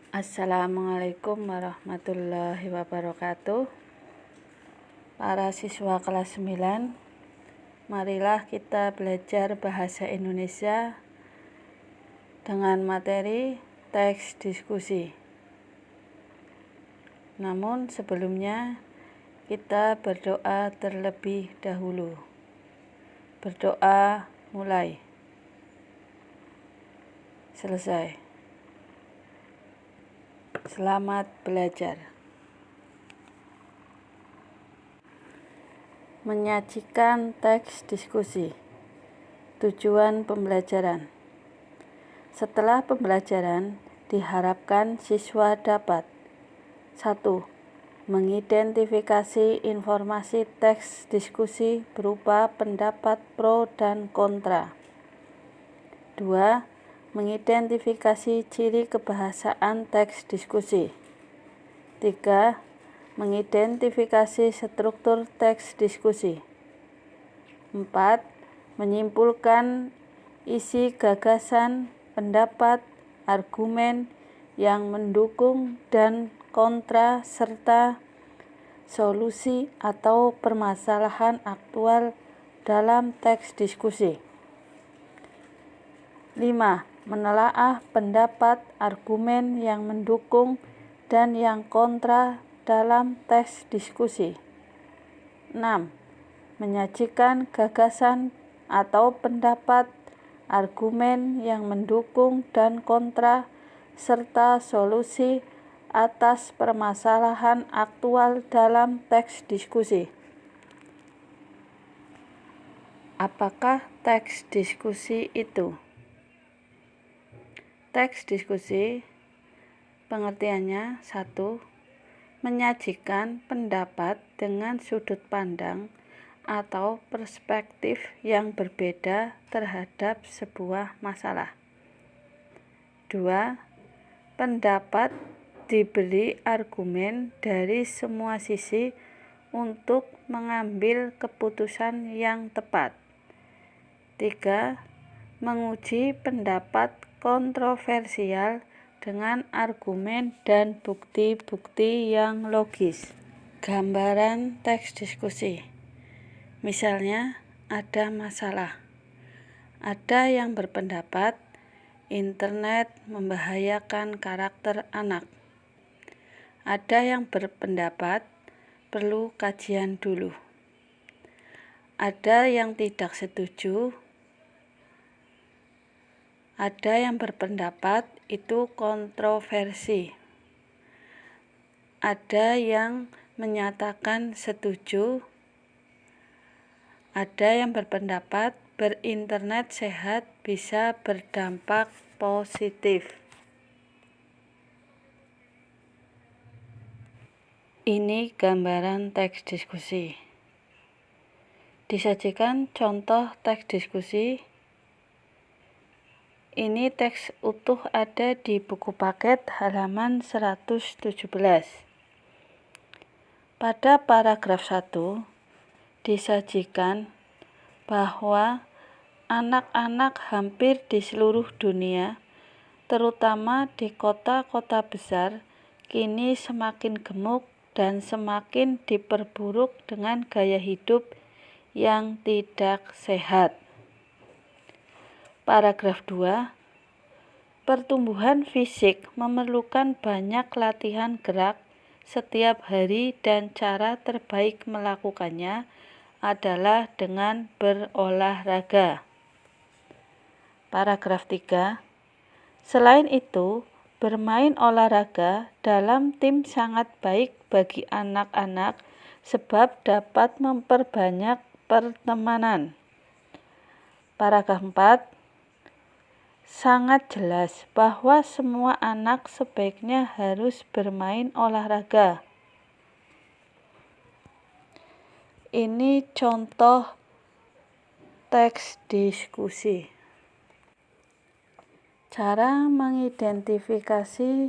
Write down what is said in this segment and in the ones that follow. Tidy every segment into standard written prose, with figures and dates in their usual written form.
Assalamualaikum warahmatullahi wabarakatuh. Para siswa kelas 9, marilah kita belajar bahasa Indonesia dengan materi teks diskusi. Namun sebelumnya kita berdoa terlebih dahulu. Berdoa mulai. Selesai. Selamat belajar. Menyajikan teks diskusi. Tujuan pembelajaran. Setelah pembelajaran, diharapkan siswa dapat 1. Mengidentifikasi informasi teks diskusi berupa pendapat pro dan kontra. 2. Mengidentifikasi ciri kebahasaan teks diskusi. 3. Mengidentifikasi struktur teks diskusi. 4. Menyimpulkan isi gagasan, pendapat, argumen yang mendukung dan kontra serta solusi atau permasalahan aktual dalam teks diskusi. 5. Menelaah pendapat, argumen yang mendukung dan yang kontra dalam teks diskusi. 6. Menyajikan gagasan atau pendapat, argumen yang mendukung dan kontra, serta solusi atas permasalahan aktual dalam teks diskusi. Apakah teks diskusi itu? Teks diskusi pengertiannya 1. Menyajikan pendapat dengan sudut pandang atau perspektif yang berbeda terhadap sebuah masalah. 2. Pendapat diberi argumen dari semua sisi untuk mengambil keputusan yang tepat. 3. Menguji pendapat kontroversial dengan argumen dan bukti-bukti yang logis. Gambaran teks diskusi. Misalnya, ada masalah. Ada yang berpendapat internet membahayakan karakter anak. Ada yang berpendapat perlu kajian dulu. Ada yang tidak setuju. Ada yang berpendapat itu kontroversi. Ada yang menyatakan setuju. Ada yang berpendapat berinternet sehat bisa berdampak positif. Ini gambaran teks diskusi. Disajikan contoh teks diskusi. Ini teks utuh ada di buku paket halaman 117. Pada paragraf 1 disajikan bahwa anak-anak hampir di seluruh dunia, terutama di kota-kota besar, kini semakin gemuk dan semakin diperburuk dengan gaya hidup yang tidak sehat. Paragraf 2. Pertumbuhan fisik memerlukan banyak latihan gerak setiap hari dan cara terbaik melakukannya adalah dengan berolahraga. Paragraf 3. Selain itu, bermain olahraga dalam tim sangat baik bagi anak-anak sebab dapat memperbanyak pertemanan. Paragraf 4. Sangat jelas bahwa semua anak sebaiknya harus bermain olahraga. Ini contoh teks diskusi. Cara mengidentifikasi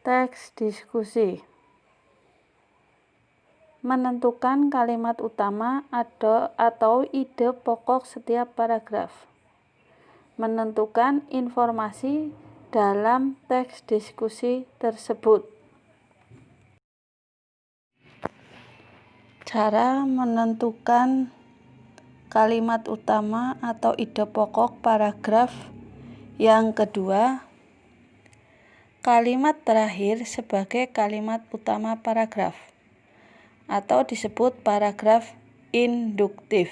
teks diskusi. Menentukan kalimat utama atau ide pokok setiap paragraf. Menentukan informasi dalam teks diskusi tersebut. Cara menentukan kalimat utama atau ide pokok paragraf. Yang kedua, kalimat terakhir sebagai kalimat utama paragraf atau disebut paragraf induktif.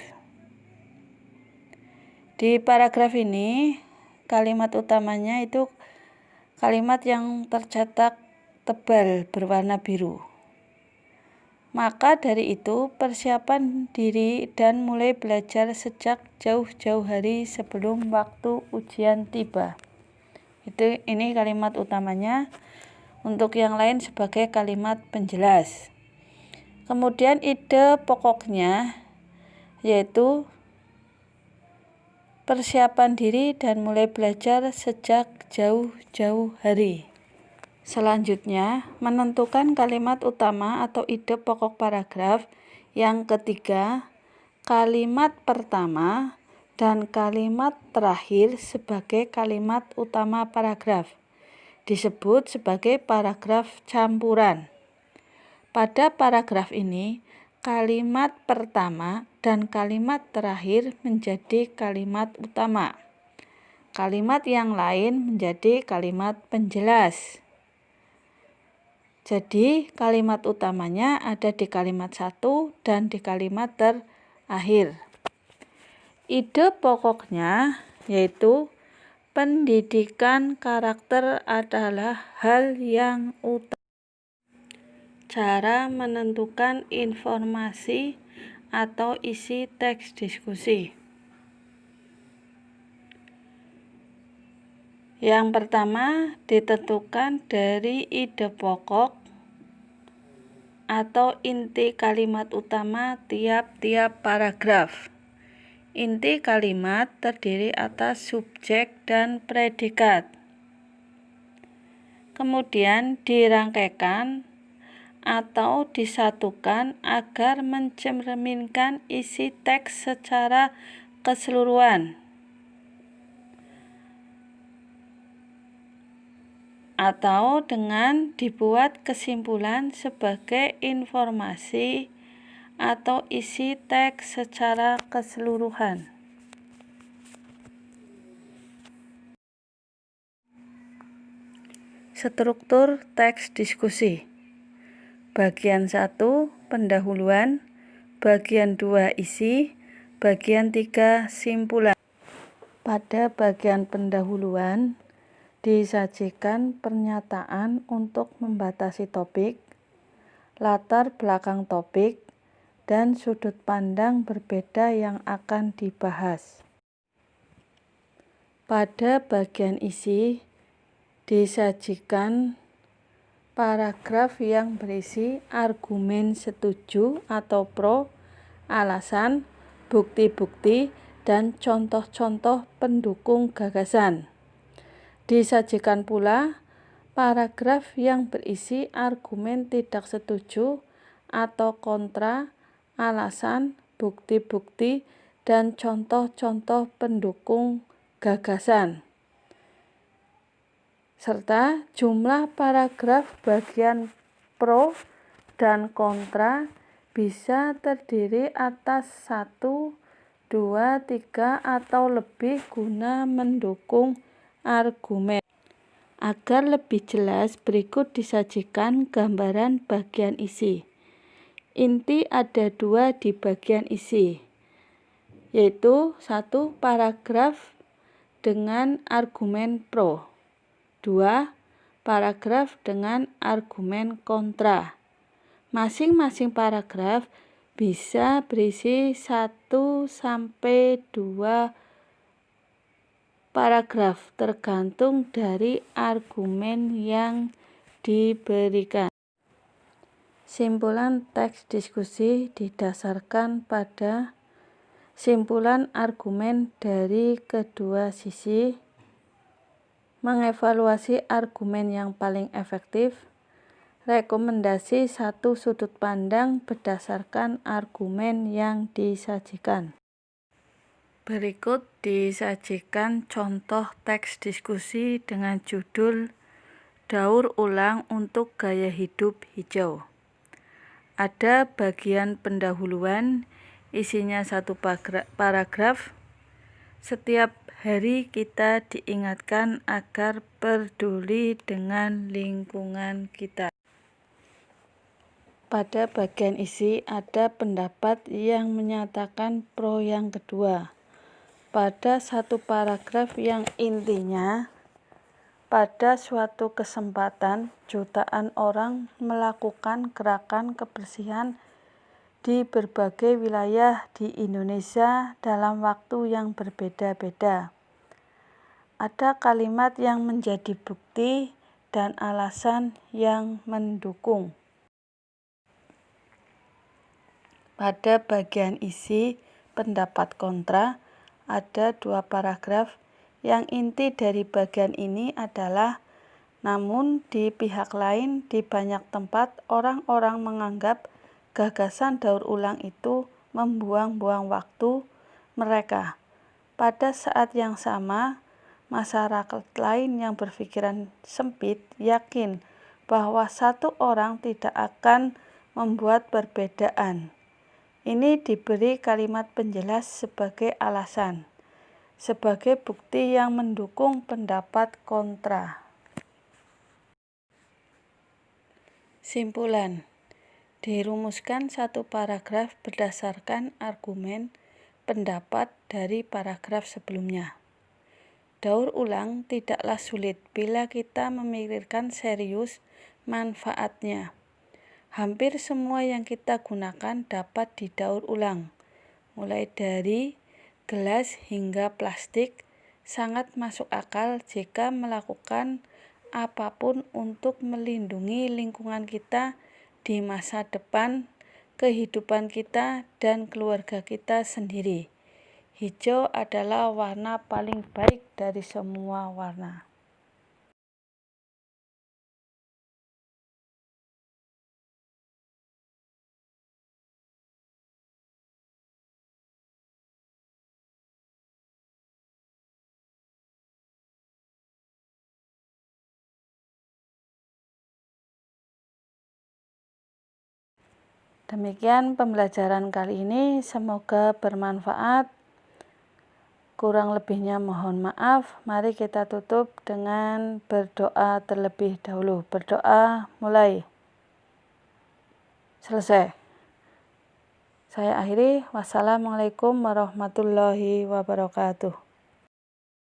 Di paragraf ini, kalimat utamanya itu kalimat yang tercetak tebal berwarna biru. Maka dari itu, persiapan diri dan mulai belajar sejak jauh-jauh hari sebelum waktu ujian tiba. Ini kalimat utamanya. Untuk yang lain sebagai kalimat penjelas. Kemudian ide pokoknya yaitu persiapan diri dan mulai belajar sejak jauh-jauh hari. Selanjutnya, menentukan kalimat utama atau ide pokok paragraf. Yang ketiga, kalimat pertama dan kalimat terakhir sebagai kalimat utama paragraf. Disebut sebagai paragraf campuran. Pada paragraf ini, kalimat pertama dan kalimat terakhir menjadi kalimat utama. Kalimat yang lain menjadi kalimat penjelas. Jadi, kalimat utamanya ada di kalimat 1 dan di kalimat terakhir. Ide pokoknya yaitu pendidikan karakter adalah hal yang utama. Cara menentukan informasi atau isi teks diskusi. Yang pertama, ditentukan dari ide pokok atau inti kalimat utama tiap-tiap paragraf. Inti kalimat terdiri atas subjek dan predikat. Kemudian dirangkaikan atau disatukan agar mencerminkan isi teks secara keseluruhan. Atau dengan dibuat kesimpulan sebagai informasi atau isi teks secara keseluruhan. Struktur teks diskusi. Bagian 1, pendahuluan. Bagian 2, isi. Bagian 3, simpulan. Pada bagian pendahuluan, disajikan pernyataan untuk membatasi topik, latar belakang topik, dan sudut pandang berbeda yang akan dibahas. Pada bagian isi, disajikan paragraf yang berisi argumen setuju atau pro, alasan, bukti-bukti, dan contoh-contoh pendukung gagasan. Disajikan pula paragraf yang berisi argumen tidak setuju atau kontra, alasan, bukti-bukti, dan contoh-contoh pendukung gagasan. Serta jumlah paragraf bagian pro dan kontra bisa terdiri atas 1, 2, 3, atau lebih guna mendukung argumen. Agar lebih jelas, berikut disajikan gambaran bagian isi. Inti ada 2 di bagian isi, yaitu 1, paragraf dengan argumen pro, 2, paragraf dengan argumen kontra. Masing-masing paragraf bisa berisi 1 sampai 2 paragraf tergantung dari argumen yang diberikan. Simpulan teks diskusi didasarkan pada simpulan argumen dari kedua sisi, mengevaluasi argumen yang paling efektif, rekomendasi 1 sudut pandang berdasarkan argumen yang disajikan. Berikut disajikan contoh teks diskusi dengan judul Daur ulang untuk gaya hidup hijau. Ada bagian pendahuluan, isinya satu paragraf. Setiap hari kita diingatkan agar peduli dengan lingkungan kita. Pada bagian isi ada pendapat yang menyatakan pro yang kedua. Pada satu paragraf yang intinya, pada suatu kesempatan jutaan orang melakukan gerakan kebersihan di berbagai wilayah di Indonesia dalam waktu yang berbeda-beda. Ada kalimat yang menjadi bukti dan alasan yang mendukung. Pada bagian isi pendapat kontra, ada 2 paragraf. Yang inti dari bagian ini adalah, namun di pihak lain, di banyak tempat orang-orang menganggap gagasan daur ulang itu membuang-buang waktu mereka. Pada saat yang sama, masyarakat lain yang berpikiran sempit yakin bahwa satu orang tidak akan membuat perbedaan. Ini diberi kalimat penjelas sebagai alasan, sebagai bukti yang mendukung pendapat kontra. Simpulan: dirumuskan satu paragraf berdasarkan argumen pendapat dari paragraf sebelumnya. Daur ulang tidaklah sulit bila kita memikirkan serius manfaatnya. Hampir semua yang kita gunakan dapat didaur ulang, mulai dari gelas hingga plastik. Sangat masuk akal jika melakukan apapun untuk melindungi lingkungan kita di masa depan, kehidupan kita, dan keluarga kita sendiri. Hijau adalah warna paling baik dari semua warna. Demikian pembelajaran kali ini, semoga bermanfaat. Kurang lebihnya mohon maaf. Mari kita tutup dengan berdoa terlebih dahulu. Berdoa mulai. Selesai. Saya akhiri. Wassalamualaikum warahmatullahi wabarakatuh.